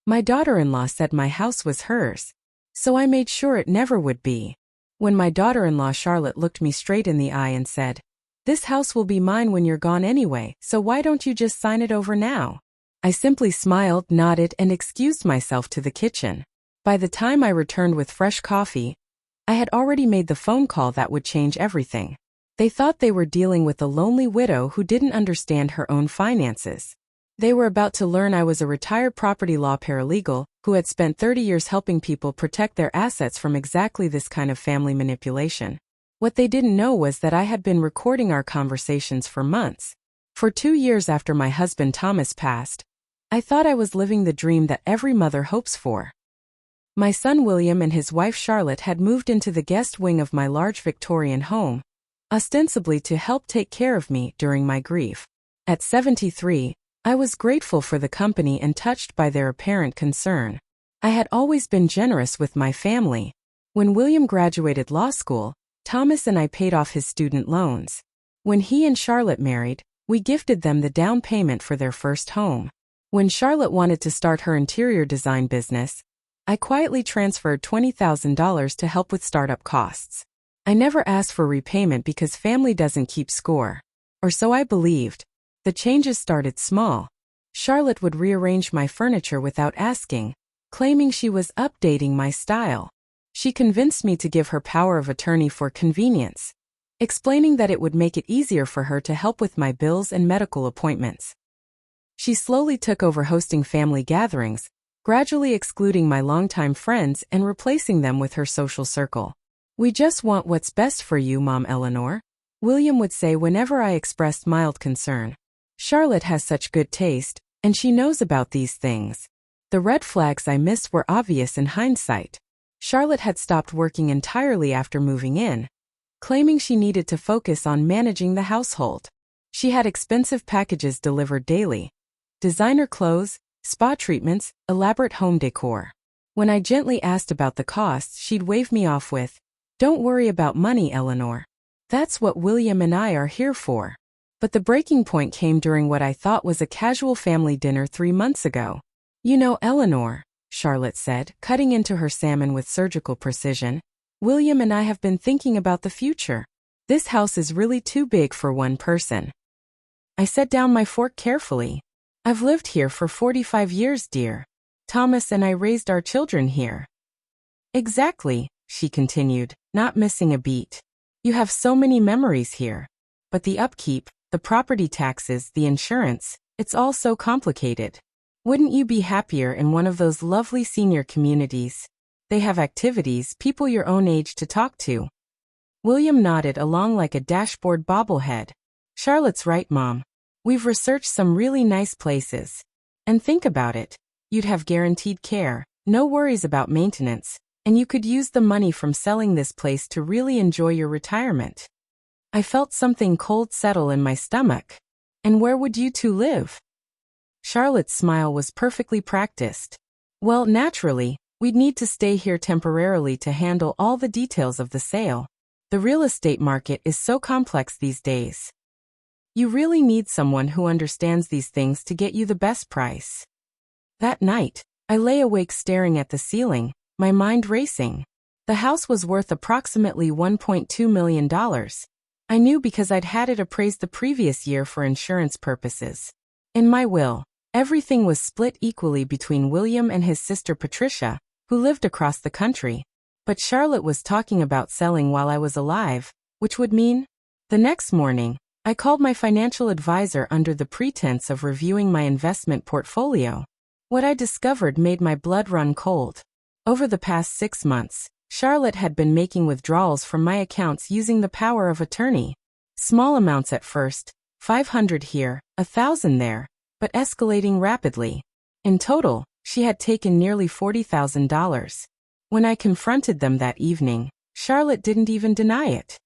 My daughter-in-law said my house was hers, so I made sure it never would be. When my daughter-in-law Charlotte looked me straight in the eye and said, "This house will be mine when you're gone anyway, so why don't you just sign it over now?" I simply smiled, nodded, and excused myself to the kitchen. By the time I returned with fresh coffee, I had already made the phone call that would change everything. They thought they were dealing with a lonely widow who didn't understand her own finances. They were about to learn I was a retired property law paralegal who had spent 30 years helping people protect their assets from exactly this kind of family manipulation. What they didn't know was that I had been recording our conversations for months. For 2 years after my husband Thomas passed, I thought I was living the dream that every mother hopes for. My son William and his wife Charlotte had moved into the guest wing of my large Victorian home, ostensibly to help take care of me during my grief. At 73, I was grateful for the company and touched by their apparent concern. I had always been generous with my family. When William graduated law school, Thomas and I paid off his student loans. When he and Charlotte married, we gifted them the down payment for their first home. When Charlotte wanted to start her interior design business, I quietly transferred $20,000 to help with startup costs. I never asked for repayment because family doesn't keep score. Or so I believed. The changes started small. Charlotte would rearrange my furniture without asking, claiming she was updating my style. She convinced me to give her power of attorney for convenience, explaining that it would make it easier for her to help with my bills and medical appointments. She slowly took over hosting family gatherings, gradually excluding my longtime friends and replacing them with her social circle. "We just want what's best for you, Mom Eleanor," William would say whenever I expressed mild concern. "Charlotte has such good taste, and she knows about these things." The red flags I missed were obvious in hindsight. Charlotte had stopped working entirely after moving in, claiming she needed to focus on managing the household. She had expensive packages delivered daily. Designer clothes, spa treatments, elaborate home decor. When I gently asked about the costs, she'd wave me off with, "Don't worry about money, Eleanor. That's what William and I are here for." But the breaking point came during what I thought was a casual family dinner 3 months ago. "You know, Eleanor," Charlotte said, cutting into her salmon with surgical precision, "William and I have been thinking about the future. This house is really too big for one person." I set down my fork carefully. "I've lived here for 45 years, dear. Thomas and I raised our children here." "Exactly," she continued, not missing a beat. "You have so many memories here. But the upkeep, the property taxes, the insurance, it's all so complicated. Wouldn't you be happier in one of those lovely senior communities? They have activities, people your own age to talk to." William nodded along like a dashboard bobblehead. "Charlotte's right, Mom. We've researched some really nice places. And think about it. You'd have guaranteed care, no worries about maintenance, and you could use the money from selling this place to really enjoy your retirement." I felt something cold settle in my stomach. "And where would you two live?" Charlotte's smile was perfectly practiced. "Well, naturally, we'd need to stay here temporarily to handle all the details of the sale. The real estate market is so complex these days. You really need someone who understands these things to get you the best price." That night, I lay awake staring at the ceiling, my mind racing. The house was worth approximately $1.2 million. I knew because I'd had it appraised the previous year for insurance purposes. In my will, everything was split equally between William and his sister Patricia, who lived across the country. But Charlotte was talking about selling while I was alive, which would mean... The next morning, I called my financial advisor under the pretense of reviewing my investment portfolio. What I discovered made my blood run cold. Over the past 6 months, Charlotte had been making withdrawals from my accounts using the power of attorney. Small amounts at first, $500 here, $1,000 there, but escalating rapidly. In total, she had taken nearly $40,000. When I confronted them that evening, Charlotte didn't even deny it.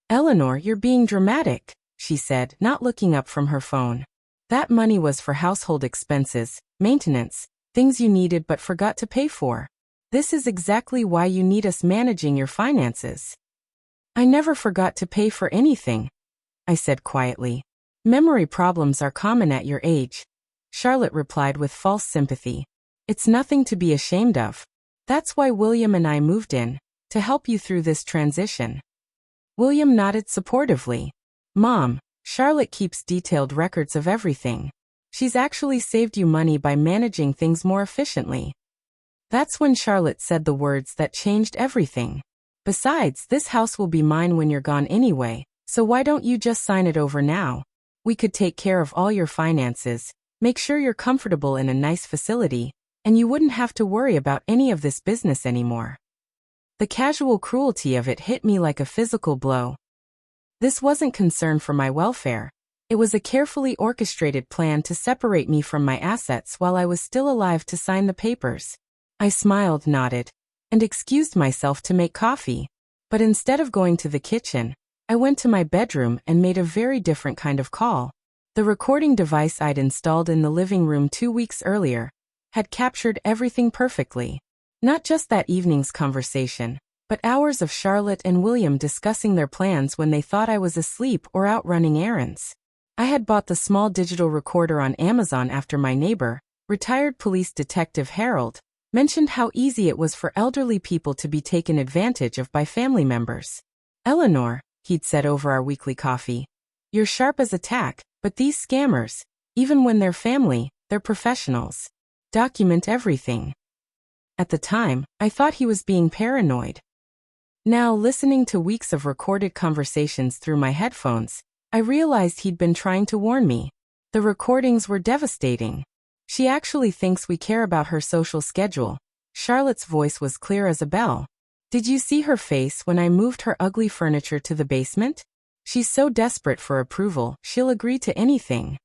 "Eleanor, you're being dramatic," she said, not looking up from her phone. "That money was for household expenses, maintenance, things you needed but forgot to pay for. This is exactly why you need us managing your finances." "I never forgot to pay for anything," I said quietly. "Memory problems are common at your age," Charlotte replied with false sympathy. It's nothing to be ashamed of. That's why William and I moved in, to help you through this transition. William nodded supportively. Mom, Charlotte keeps detailed records of everything. She's actually saved you money by managing things more efficiently. That's when Charlotte said the words that changed everything. Besides, this house will be mine when you're gone anyway, so why don't you just sign it over now? We could take care of all your finances, make sure you're comfortable in a nice facility, and you wouldn't have to worry about any of this business anymore. The casual cruelty of it hit me like a physical blow. This wasn't concern for my welfare. It was a carefully orchestrated plan to separate me from my assets while I was still alive to sign the papers. I smiled, nodded, and excused myself to make coffee. But instead of going to the kitchen, I went to my bedroom and made a very different kind of call. The recording device I'd installed in the living room 2 weeks earlier had captured everything perfectly. Not just that evening's conversation, but hours of Charlotte and William discussing their plans when they thought I was asleep or out running errands. I had bought the small digital recorder on Amazon after my neighbor, retired police detective Harold, mentioned how easy it was for elderly people to be taken advantage of by family members. Eleanor, he'd said over our weekly coffee, you're sharp as a tack, but these scammers, even when they're family, they're professionals. Document everything. At the time, I thought he was being paranoid. Now, listening to weeks of recorded conversations through my headphones, I realized he'd been trying to warn me. The recordings were devastating. She actually thinks we care about her social schedule. Charlotte's voice was clear as a bell. Did you see her face when I moved her ugly furniture to the basement? She's so desperate for approval, she'll agree to anything.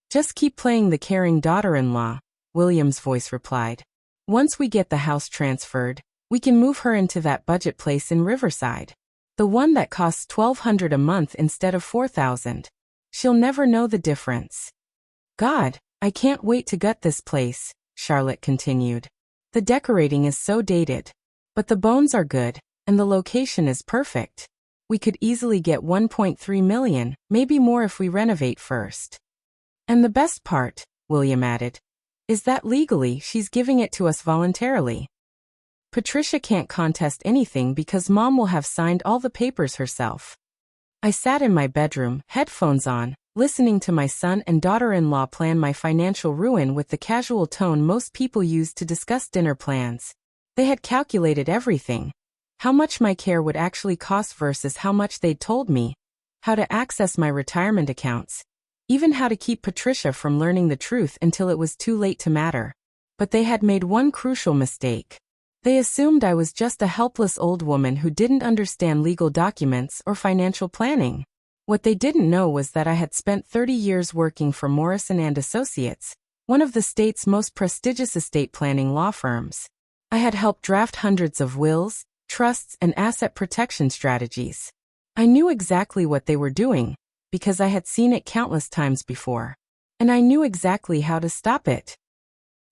Just keep playing the caring daughter-in-law, William's voice replied. Once we get the house transferred, we can move her into that budget place in Riverside. The one that costs $1,200 a month instead of $4,000. She'll never know the difference. God, I can't wait to gut this place, Charlotte continued. The decorating is so dated. But the bones are good, and the location is perfect. We could easily get $1.3 million, maybe more if we renovate first. And the best part, William added, is that legally she's giving it to us voluntarily. Patricia can't contest anything because Mom will have signed all the papers herself. I sat in my bedroom, headphones on, listening to my son and daughter-in-law plan my financial ruin with the casual tone most people use to discuss dinner plans. They had calculated everything. How much my care would actually cost versus how much they'd told me. How to access my retirement accounts. Even how to keep Patricia from learning the truth until it was too late to matter. But they had made one crucial mistake. They assumed I was just a helpless old woman who didn't understand legal documents or financial planning. What they didn't know was that I had spent 30 years working for Morrison & Associates, one of the state's most prestigious estate planning law firms. I had helped draft hundreds of wills, trusts, and asset protection strategies. I knew exactly what they were doing, because I had seen it countless times before. And I knew exactly how to stop it.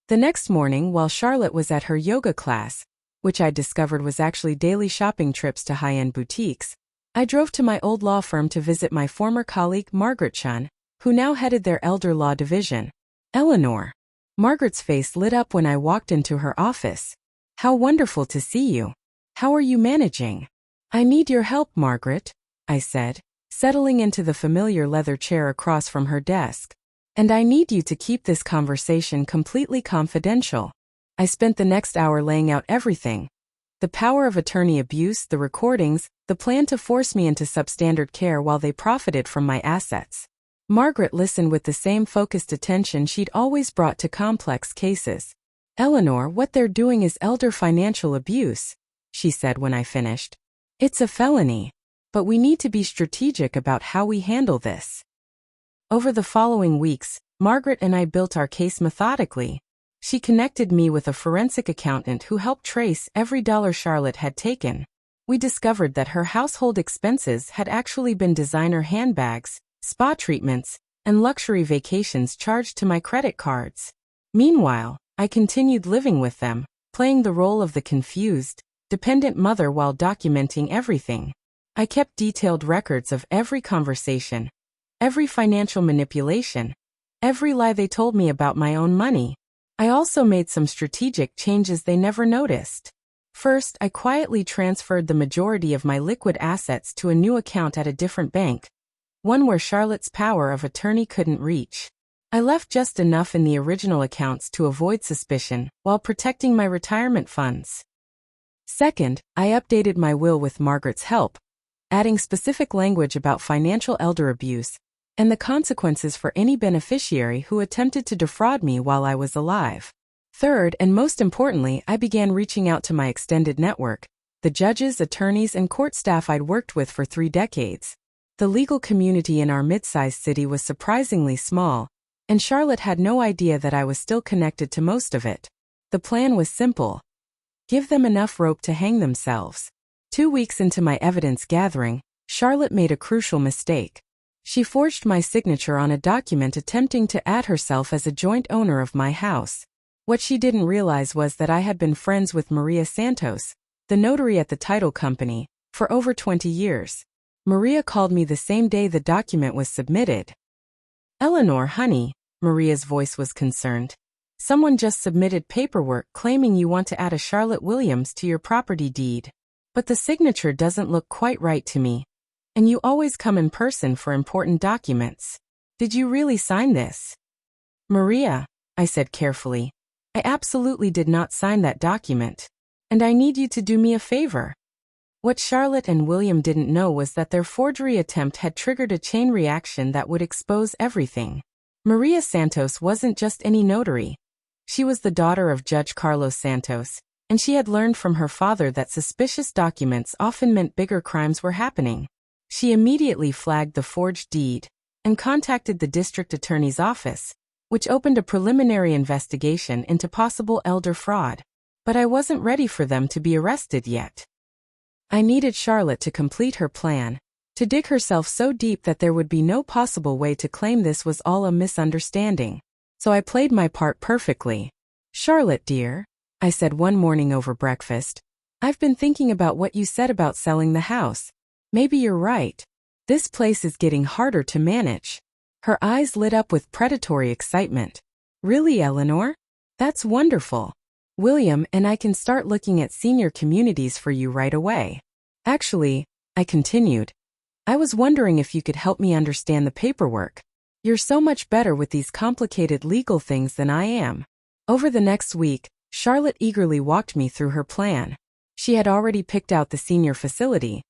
The next morning, while Charlotte was at her yoga class, which I discovered was actually daily shopping trips to high-end boutiques, I drove to my old law firm to visit my former colleague Margaret Chun, who now headed their elder law division. Eleanor. Margaret's face lit up when I walked into her office. How wonderful to see you. How are you managing? I need your help, Margaret, I said, settling into the familiar leather chair across from her desk. And I need you to keep this conversation completely confidential. I spent the next hour laying out everything. The power of attorney abuse, the recordings, the plan to force me into substandard care while they profited from my assets. Margaret listened with the same focused attention she'd always brought to complex cases. Eleanor, what they're doing is elder financial abuse, she said when I finished. It's a felony. But we need to be strategic about how we handle this. Over the following weeks, Margaret and I built our case methodically. She connected me with a forensic accountant who helped trace every dollar Charlotte had taken. We discovered that her household expenses had actually been designer handbags, spa treatments, and luxury vacations charged to my credit cards. Meanwhile, I continued living with them, playing the role of the confused, dependent mother while documenting everything. I kept detailed records of every conversation, every financial manipulation, every lie they told me about my own money. I also made some strategic changes they never noticed. First, I quietly transferred the majority of my liquid assets to a new account at a different bank, one where Charlotte's power of attorney couldn't reach. I left just enough in the original accounts to avoid suspicion, while protecting my retirement funds. Second, I updated my will with Margaret's help, adding specific language about financial elder abuse and the consequences for any beneficiary who attempted to defraud me while I was alive. Third, and most importantly, I began reaching out to my extended network, the judges, attorneys, and court staff I'd worked with for 3 decades. The legal community in our mid-sized city was surprisingly small, and Charlotte had no idea that I was still connected to most of it. The plan was simple. Give them enough rope to hang themselves. 2 weeks into my evidence gathering, Charlotte made a crucial mistake. She forged my signature on a document attempting to add herself as a joint owner of my house. What she didn't realize was that I had been friends with Maria Santos, the notary at the title company, for over 20 years. Maria called me the same day the document was submitted. "Eleanor, honey," Maria's voice was concerned. "Someone just submitted paperwork claiming you want to add a Charlotte Williams to your property deed. But the signature doesn't look quite right to me. And you always come in person for important documents. Did you really sign this?" "Maria," I said carefully, "I absolutely did not sign that document. And I need you to do me a favor." What Charlotte and William didn't know was that their forgery attempt had triggered a chain reaction that would expose everything. Maria Santos wasn't just any notary. She was the daughter of Judge Carlos Santos, and she had learned from her father that suspicious documents often meant bigger crimes were happening. She immediately flagged the forged deed and contacted the district attorney's office, which opened a preliminary investigation into possible elder fraud. But I wasn't ready for them to be arrested yet. I needed Charlotte to complete her plan, to dig herself so deep that there would be no possible way to claim this was all a misunderstanding. So I played my part perfectly. "Charlotte, dear," I said one morning over breakfast, "I've been thinking about what you said about selling the house. Maybe you're right. This place is getting harder to manage." Her eyes lit up with predatory excitement. "Really, Eleanor? That's wonderful. William and I can start looking at senior communities for you right away. Actually," I continued, "I was wondering if you could help me understand the paperwork. You're so much better with these complicated legal things than I am." Over the next week, Charlotte eagerly walked me through her plan. She had already picked out the senior facility,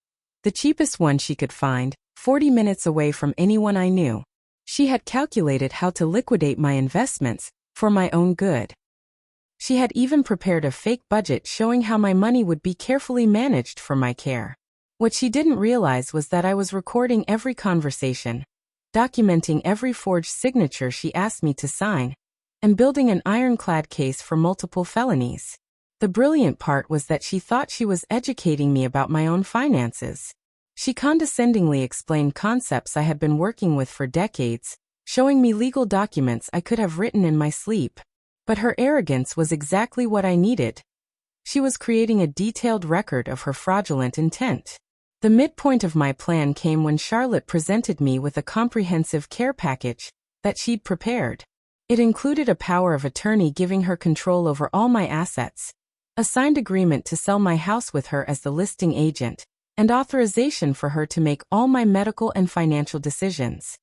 the cheapest one she could find, 40 minutes away from anyone I knew. She had calculated how to liquidate my investments for my own good. She had even prepared a fake budget showing how my money would be carefully managed for my care. What she didn't realize was that I was recording every conversation, documenting every forged signature she asked me to sign, and building an ironclad case for multiple felonies. The brilliant part was that she thought she was educating me about my own finances. She condescendingly explained concepts I had been working with for decades, showing me legal documents I could have written in my sleep. But her arrogance was exactly what I needed. She was creating a detailed record of her fraudulent intent. The midpoint of my plan came when Charlotte presented me with a comprehensive care package that she'd prepared. It included a power of attorney giving her control over all my assets, a signed agreement to sell my house with her as the listing agent, and authorization for her to make all my medical and financial decisions.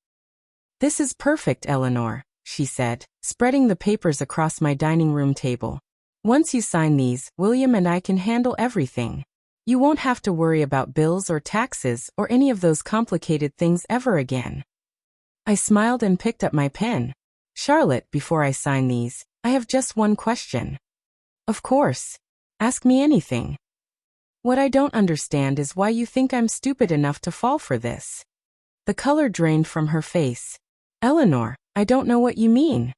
"This is perfect, Eleanor," she said, spreading the papers across my dining room table. "Once you sign these, William and I can handle everything. You won't have to worry about bills or taxes or any of those complicated things ever again." I smiled and picked up my pen. "Charlotte, before I sign these, I have just one question." "Of course. Ask me anything." "What I don't understand is why you think I'm stupid enough to fall for this." The color drained from her face. "Eleanor, I don't know what you mean."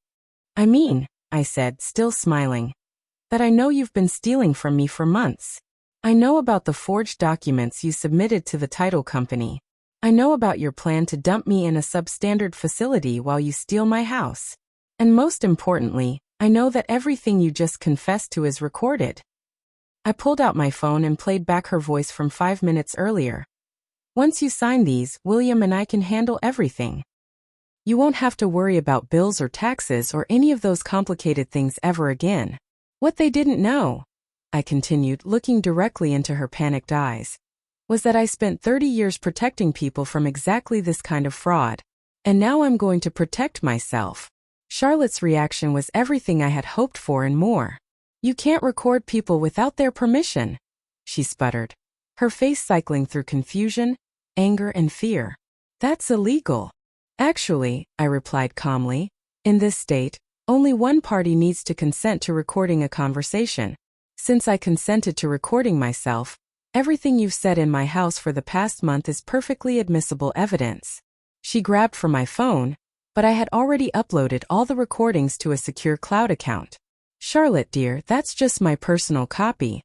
"I mean," I said, still smiling, "that I know you've been stealing from me for months. I know about the forged documents you submitted to the title company. I know about your plan to dump me in a substandard facility while you steal my house. And most importantly, I know that everything you just confessed to is recorded." I pulled out my phone and played back her voice from 5 minutes earlier. "Once you sign these, William and I can handle everything." You won't have to worry about bills or taxes or any of those complicated things ever again. What they didn't know, I continued, looking directly into her panicked eyes, was that I spent 30 years protecting people from exactly this kind of fraud. And now I'm going to protect myself. Charlotte's reaction was everything I had hoped for and more. You can't record people without their permission, she sputtered, her face cycling through confusion, anger, and fear. That's illegal. Actually, I replied calmly, in this state, only one party needs to consent to recording a conversation. Since I consented to recording myself, everything you've said in my house for the past month is perfectly admissible evidence. She grabbed for my phone, but I had already uploaded all the recordings to a secure cloud account. Charlotte, dear, that's just my personal copy.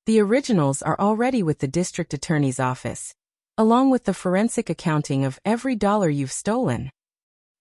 The originals are already with the district attorney's office, along with the forensic accounting of every dollar you've stolen.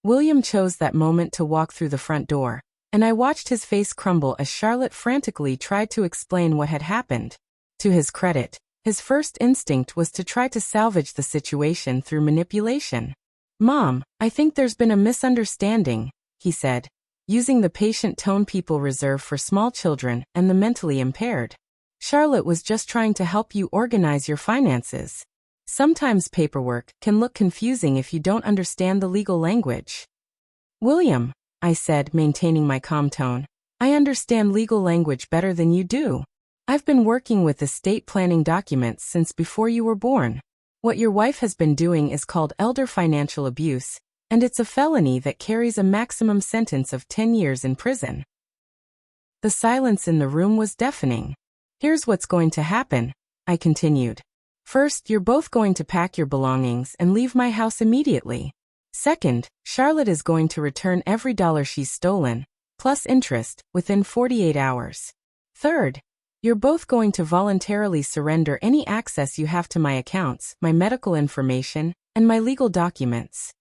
William chose that moment to walk through the front door, and I watched his face crumble as Charlotte frantically tried to explain what had happened. To his credit, his first instinct was to try to salvage the situation through manipulation. Mom, I think there's been a misunderstanding, he said, using the patient tone people reserve for small children and the mentally impaired. Charlotte was just trying to help you organize your finances. Sometimes paperwork can look confusing if you don't understand the legal language. William, I said, maintaining my calm tone, I understand legal language better than you do. I've been working with estate planning documents since before you were born. What your wife has been doing is called elder financial abuse, and it's a felony that carries a maximum sentence of 10 years in prison. The silence in the room was deafening. Here's what's going to happen, I continued. First, you're both going to pack your belongings and leave my house immediately. Second, Charlotte is going to return every dollar she's stolen, plus interest, within 48 hours. Third, you're both going to voluntarily surrender any access you have to my accounts, my medical information, and my legal documents.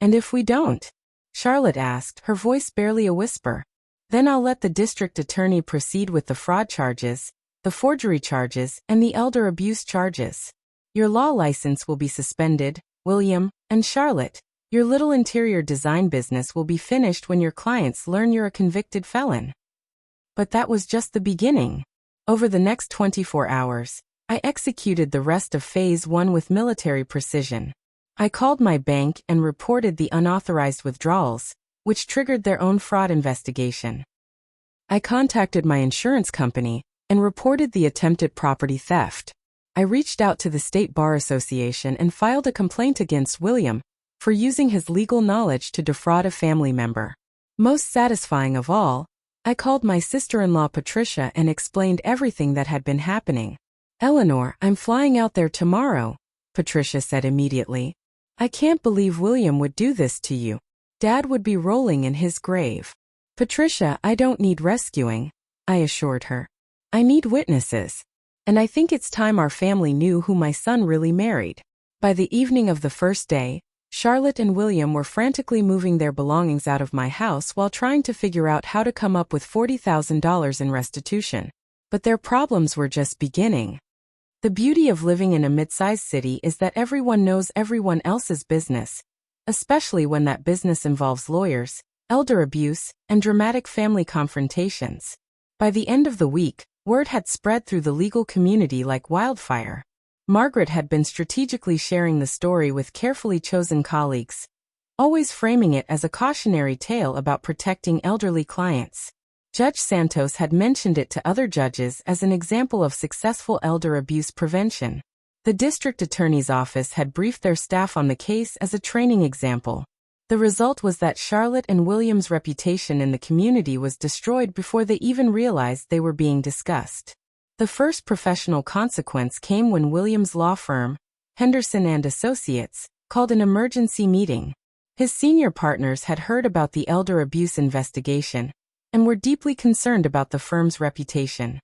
And if we don't? Charlotte asked, her voice barely a whisper. Then I'll let the district attorney proceed with the fraud charges, the forgery charges, and the elder abuse charges. Your law license will be suspended, William, and Charlotte. Your little interior design business will be finished when your clients learn you're a convicted felon. But that was just the beginning. Over the next 24 hours, I executed the rest of Phase 1 with military precision. I called my bank and reported the unauthorized withdrawals, which triggered their own fraud investigation. I contacted my insurance company and reported the attempted property theft. I reached out to the State Bar Association and filed a complaint against William for using his legal knowledge to defraud a family member. Most satisfying of all, I called my sister-in-law Patricia and explained everything that had been happening. Eleanor, I'm flying out there tomorrow, Patricia said immediately. I can't believe William would do this to you. Dad would be rolling in his grave. Patricia, I don't need rescuing, I assured her. I need witnesses. And I think it's time our family knew who my son really married. By the evening of the first day, Charlotte and William were frantically moving their belongings out of my house while trying to figure out how to come up with $40,000 in restitution. But their problems were just beginning. The beauty of living in a mid-sized city is that everyone knows everyone else's business, especially when that business involves lawyers, elder abuse, and dramatic family confrontations. By the end of the week, word had spread through the legal community like wildfire. Margaret had been strategically sharing the story with carefully chosen colleagues, always framing it as a cautionary tale about protecting elderly clients. Judge Santos had mentioned it to other judges as an example of successful elder abuse prevention. The district attorney's office had briefed their staff on the case as a training example. The result was that Charlotte and William's reputation in the community was destroyed before they even realized they were being discussed. The first professional consequence came when William's law firm, Henderson and Associates, called an emergency meeting. His senior partners had heard about the elder abuse investigation and were deeply concerned about the firm's reputation.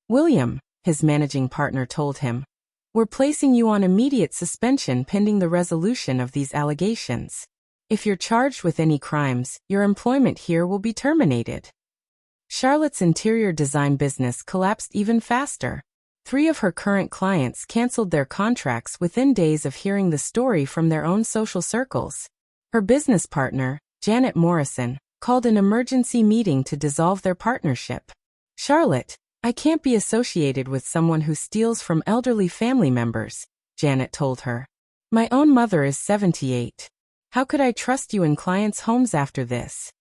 William, his managing partner told him, we're placing you on immediate suspension pending the resolution of these allegations. If you're charged with any crimes, your employment here will be terminated. Charlotte's interior design business collapsed even faster. 3 of her current clients canceled their contracts within days of hearing the story from their own social circles. Her business partner, Janet Morrison, called an emergency meeting to dissolve their partnership. "Charlotte, I can't be associated with someone who steals from elderly family members," Janet told her. "My own mother is 78. How could I trust you in clients' homes after this?"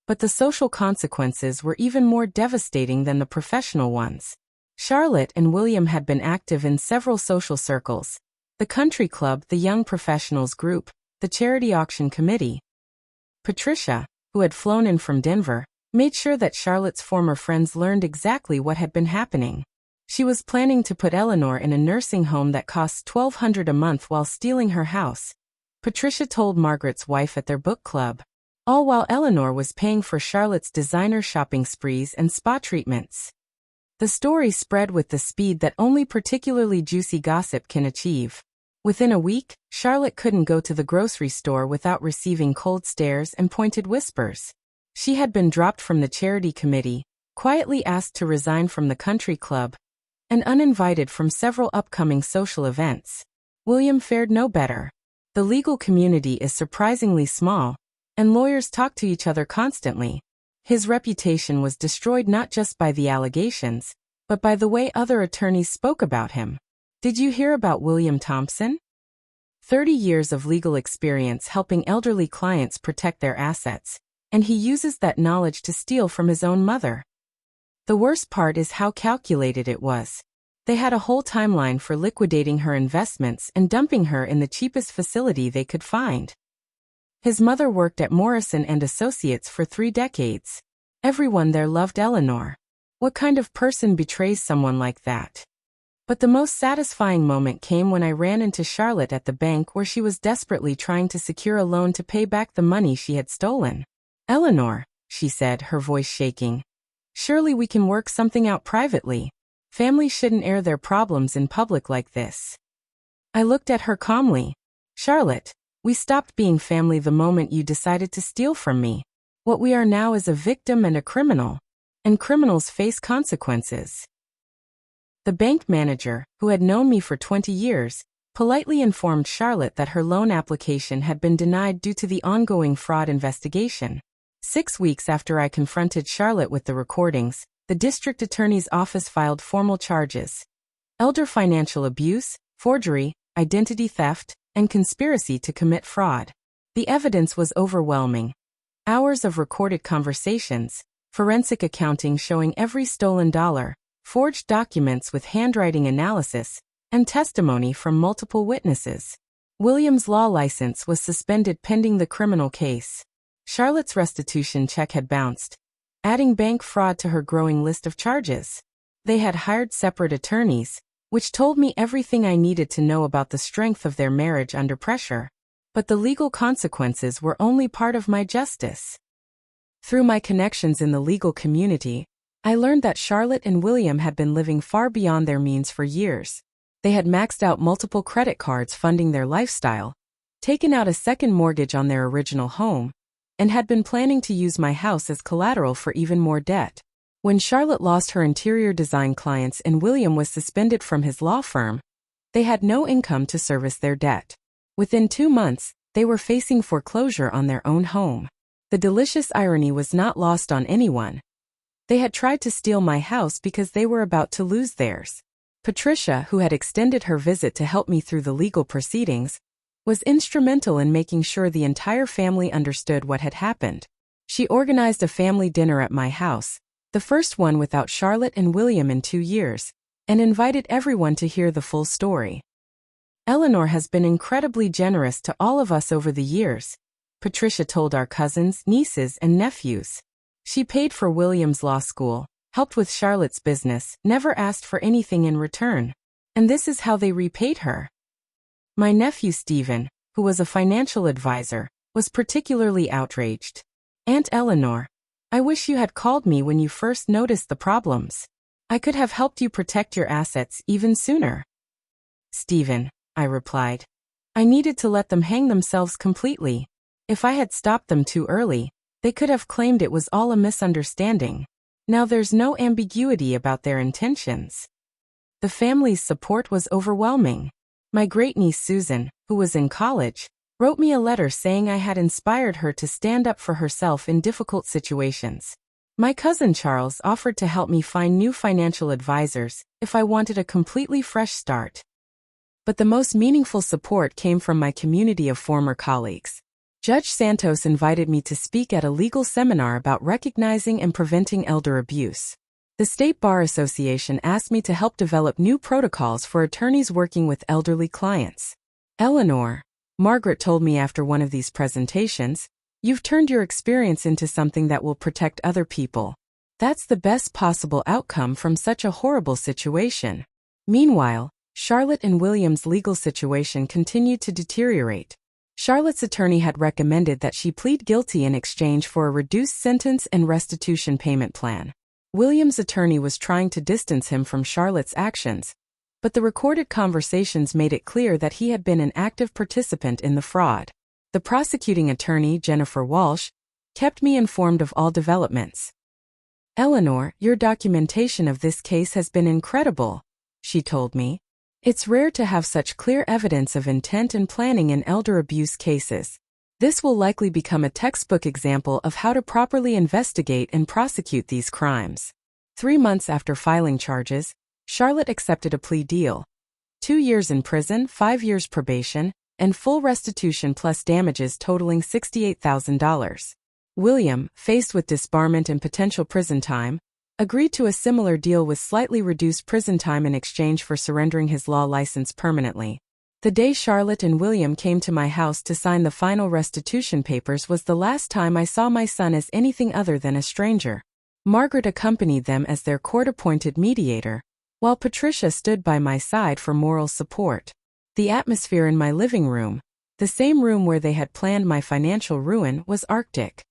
But the social consequences were even more devastating than the professional ones. Charlotte and William had been active in several social circles: the country club, the young professionals group, the charity auction committee. Patricia, who had flown in from Denver, made sure that Charlotte's former friends learned exactly what had been happening. She was planning to put Eleanor in a nursing home that costs $1,200 a month while stealing her house, Patricia told Margaret's wife at their book club, all while Eleanor was paying for Charlotte's designer shopping sprees and spa treatments. The story spread with the speed that only particularly juicy gossip can achieve. Within a week, Charlotte couldn't go to the grocery store without receiving cold stares and pointed whispers. She had been dropped from the charity committee, quietly asked to resign from the country club, and uninvited from several upcoming social events. William fared no better. The legal community is surprisingly small, and lawyers talk to each other constantly. His reputation was destroyed not just by the allegations, but by the way other attorneys spoke about him. Did you hear about William Thompson? 30 years of legal experience helping elderly clients protect their assets, and he uses that knowledge to steal from his own mother. The worst part is how calculated it was. They had a whole timeline for liquidating her investments and dumping her in the cheapest facility they could find. His mother worked at Morrison and Associates for 3 decades. Everyone there loved Eleanor. What kind of person betrays someone like that? But the most satisfying moment came when I ran into Charlotte at the bank where she was desperately trying to secure a loan to pay back the money she had stolen. "Eleanor," she said, her voice shaking, "surely we can work something out privately. Families shouldn't air their problems in public like this." I looked at her calmly. "Charlotte, we stopped being family the moment you decided to steal from me. What we are now is a victim and a criminal. And criminals face consequences." The bank manager, who had known me for 20 years, politely informed Charlotte that her loan application had been denied due to the ongoing fraud investigation. 6 weeks after I confronted Charlotte with the recordings, the district attorney's office filed formal charges: elder financial abuse, forgery, identity theft, and conspiracy to commit fraud. The evidence was overwhelming. Hours of recorded conversations, forensic accounting showing every stolen dollar, forged documents with handwriting analysis, and testimony from multiple witnesses. William's law license was suspended pending the criminal case. Charlotte's restitution check had bounced, adding bank fraud to her growing list of charges. They had hired separate attorneys, which told me everything I needed to know about the strength of their marriage under pressure. But the legal consequences were only part of my justice. Through my connections in the legal community, I learned that Charlotte and William had been living far beyond their means for years. They had maxed out multiple credit cards funding their lifestyle, taken out a second mortgage on their original home, and had been planning to use my house as collateral for even more debt. When Charlotte lost her interior design clients and William was suspended from his law firm, they had no income to service their debt. Within 2 months, they were facing foreclosure on their own home. The delicious irony was not lost on anyone. They had tried to steal my house because they were about to lose theirs. Patricia, who had extended her visit to help me through the legal proceedings, was instrumental in making sure the entire family understood what had happened. She organized a family dinner at my house, the first one without Charlotte and William in 2 years, and invited everyone to hear the full story. "Eleanor has been incredibly generous to all of us over the years," Patricia told our cousins, nieces, and nephews. "She paid for William's law school, helped with Charlotte's business, never asked for anything in return. And this is how they repaid her." My nephew Stephen, who was a financial advisor, was particularly outraged. "Aunt Eleanor, I wish you had called me when you first noticed the problems. I could have helped you protect your assets even sooner." "Stephen," I replied, "I needed to let them hang themselves completely. If I had stopped them too early, they could have claimed it was all a misunderstanding. Now there's no ambiguity about their intentions." The family's support was overwhelming. My great-niece Susan, who was in college, wrote me a letter saying I had inspired her to stand up for herself in difficult situations. My cousin Charles offered to help me find new financial advisors if I wanted a completely fresh start. But the most meaningful support came from my community of former colleagues. Judge Santos invited me to speak at a legal seminar about recognizing and preventing elder abuse. The State Bar Association asked me to help develop new protocols for attorneys working with elderly clients. Eleanor, Margaret told me after one of these presentations, "You've turned your experience into something that will protect other people. That's the best possible outcome from such a horrible situation." Meanwhile, Charlotte and William's legal situation continued to deteriorate. Charlotte's attorney had recommended that she plead guilty in exchange for a reduced sentence and restitution payment plan. William's attorney was trying to distance him from Charlotte's actions, but the recorded conversations made it clear that he had been an active participant in the fraud. The prosecuting attorney, Jennifer Walsh, kept me informed of all developments. "Eleanor, your documentation of this case has been incredible," she told me. "It's rare to have such clear evidence of intent and planning in elder abuse cases. This will likely become a textbook example of how to properly investigate and prosecute these crimes." 3 months after filing charges, Charlotte accepted a plea deal. 2 years in prison, 5 years probation, and full restitution plus damages totaling $68,000. William, faced with disbarment and potential prison time, agreed to a similar deal with slightly reduced prison time in exchange for surrendering his law license permanently. The day Charlotte and William came to my house to sign the final restitution papers was the last time I saw my son as anything other than a stranger. Margaret accompanied them as their court-appointed mediator, while Patricia stood by my side for moral support. The atmosphere in my living room, the same room where they had planned my financial ruin, was arctic.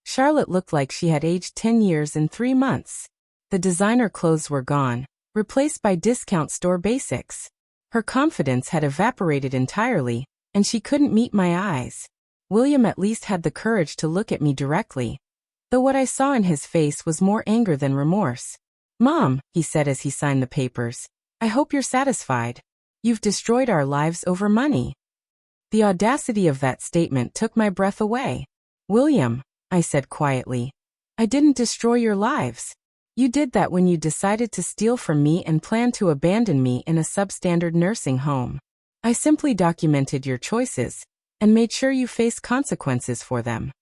Charlotte looked like she had aged 10 years in 3 months. The designer clothes were gone, replaced by discount store basics. Her confidence had evaporated entirely, and she couldn't meet my eyes. William at least had the courage to look at me directly, though what I saw in his face was more anger than remorse. "Mom," he said as he signed the papers, "I hope you're satisfied. You've destroyed our lives over money." The audacity of that statement took my breath away. "William," I said quietly, "I didn't destroy your lives. You did that when you decided to steal from me and planned to abandon me in a substandard nursing home. I simply documented your choices and made sure you face consequences for them.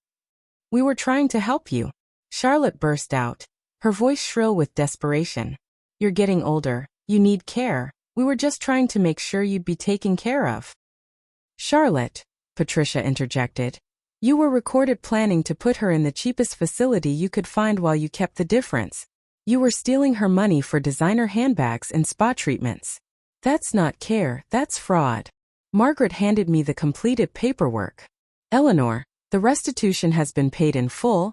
We were trying to help you." Charlotte burst out, her voice shrill with desperation. "You're getting older. You need care. We were just trying to make sure you'd be taken care of." "Charlotte," Patricia interjected, "you were recorded planning to put her in the cheapest facility you could find while you kept the difference. You were stealing her money for designer handbags and spa treatments. That's not care, that's fraud." Margaret handed me the completed paperwork. "Eleanor, the restitution has been paid in full,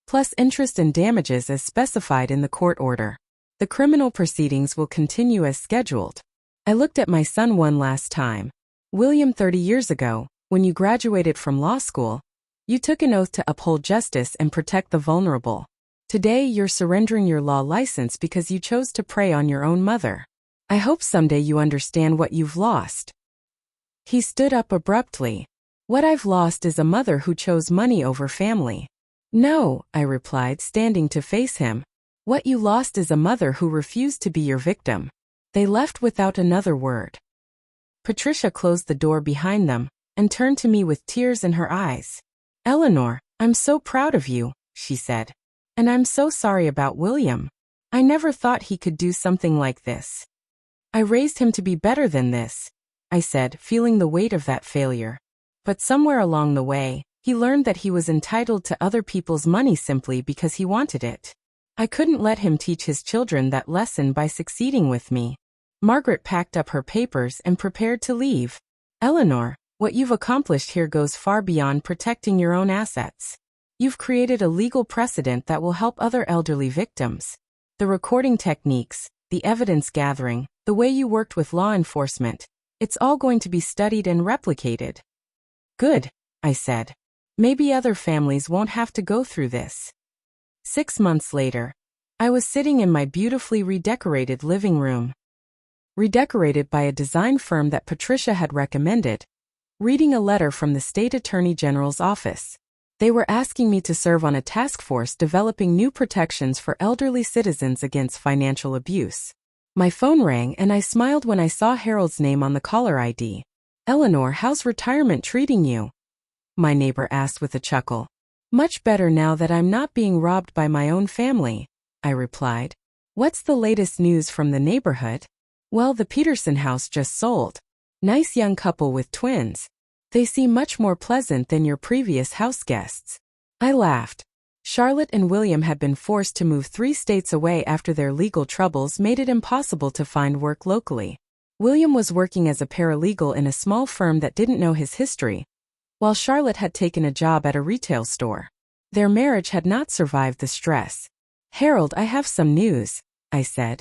plus interest and damages as specified in the court order. The criminal proceedings will continue as scheduled." I looked at my son one last time. "William, 30 years ago, when you graduated from law school, you took an oath to uphold justice and protect the vulnerable. Today you're surrendering your law license because you chose to prey on your own mother. I hope someday you understand what you've lost." He stood up abruptly. "What I've lost is a mother who chose money over family." "No," I replied, standing to face him. "What you lost is a mother who refused to be your victim." They left without another word. Patricia closed the door behind them and turned to me with tears in her eyes. "Eleanor, I'm so proud of you," she said. "And I'm so sorry about William. I never thought he could do something like this. I raised him to be better than this," I said, feeling the weight of that failure. "But somewhere along the way, he learned that he was entitled to other people's money simply because he wanted it. I couldn't let him teach his children that lesson by succeeding with me." Margaret packed up her papers and prepared to leave. "Eleanor, what you've accomplished here goes far beyond protecting your own assets. You've created a legal precedent that will help other elderly victims. The recording techniques, the evidence gathering, the way you worked with law enforcement, it's all going to be studied and replicated." "Good," I said. "Maybe other families won't have to go through this." 6 months later, I was sitting in my beautifully redecorated living room. Redecorated by a design firm that Patricia had recommended, reading a letter from the State Attorney General's office. They were asking me to serve on a task force developing new protections for elderly citizens against financial abuse. My phone rang and I smiled when I saw Harold's name on the caller ID. "Eleanor, how's retirement treating you?" my neighbor asked with a chuckle. "Much better now that I'm not being robbed by my own family," I replied. "What's the latest news from the neighborhood?" "Well, the Peterson house just sold. Nice young couple with twins. They seem much more pleasant than your previous house guests." I laughed. Charlotte and William had been forced to move 3 states away after their legal troubles made it impossible to find work locally. William was working as a paralegal in a small firm that didn't know his history, while Charlotte had taken a job at a retail store. Their marriage had not survived the stress. "Harold, I have some news," I said.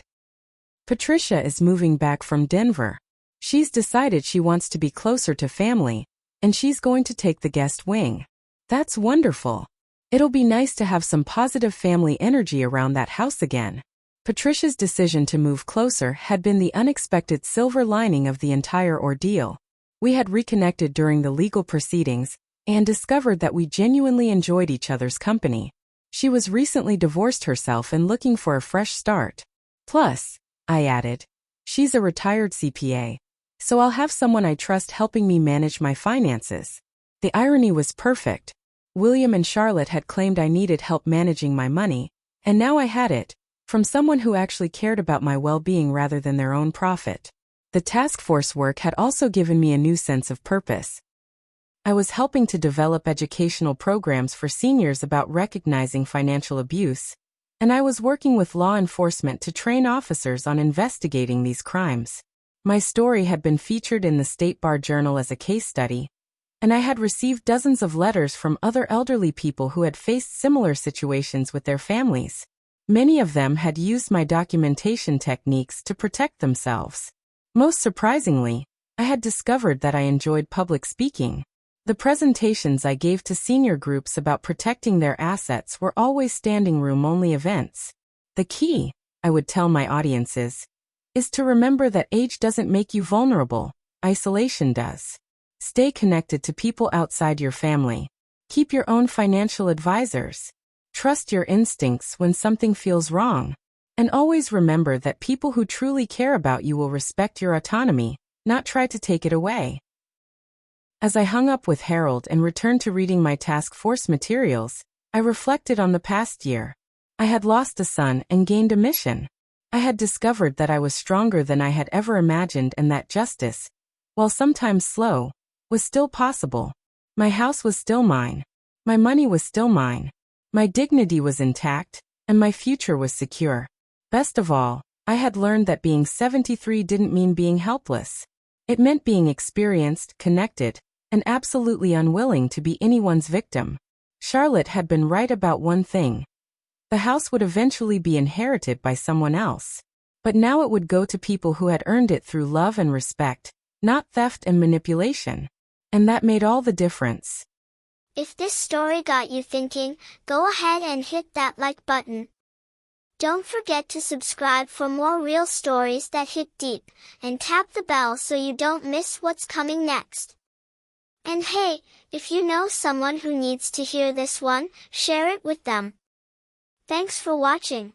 "Patricia is moving back from Denver. She's decided she wants to be closer to family, and she's going to take the guest wing." "That's wonderful. It'll be nice to have some positive family energy around that house again." Patricia's decision to move closer had been the unexpected silver lining of the entire ordeal. We had reconnected during the legal proceedings and discovered that we genuinely enjoyed each other's company. She was recently divorced herself and looking for a fresh start. "Plus," I added, "she's a retired CPA, so I'll have someone I trust helping me manage my finances." The irony was perfect. William and Charlotte had claimed I needed help managing my money, and now I had it, from someone who actually cared about my well-being rather than their own profit. The task force work had also given me a new sense of purpose. I was helping to develop educational programs for seniors about recognizing financial abuse, and I was working with law enforcement to train officers on investigating these crimes. My story had been featured in the State Bar Journal as a case study, and I had received dozens of letters from other elderly people who had faced similar situations with their families. Many of them had used my documentation techniques to protect themselves. Most surprisingly, I had discovered that I enjoyed public speaking. The presentations I gave to senior groups about protecting their assets were always standing room only events. "The key," I would tell my audiences, "is to remember that age doesn't make you vulnerable, isolation does. Stay connected to people outside your family. Keep your own financial advisors. Trust your instincts when something feels wrong. And always remember that people who truly care about you will respect your autonomy, not try to take it away." As I hung up with Harold and returned to reading my task force materials, I reflected on the past year. I had lost a son and gained a mission. I had discovered that I was stronger than I had ever imagined and that justice, while sometimes slow, was still possible. My house was still mine. My money was still mine. My dignity was intact, and my future was secure. Best of all, I had learned that being 73 didn't mean being helpless. It meant being experienced, connected, and absolutely unwilling to be anyone's victim. Charlotte had been right about one thing. The house would eventually be inherited by someone else. But now it would go to people who had earned it through love and respect, not theft and manipulation. And that made all the difference. If this story got you thinking, go ahead and hit that like button. Don't forget to subscribe for more real stories that hit deep, and tap the bell so you don't miss what's coming next. And hey, if you know someone who needs to hear this one, share it with them. Thanks for watching.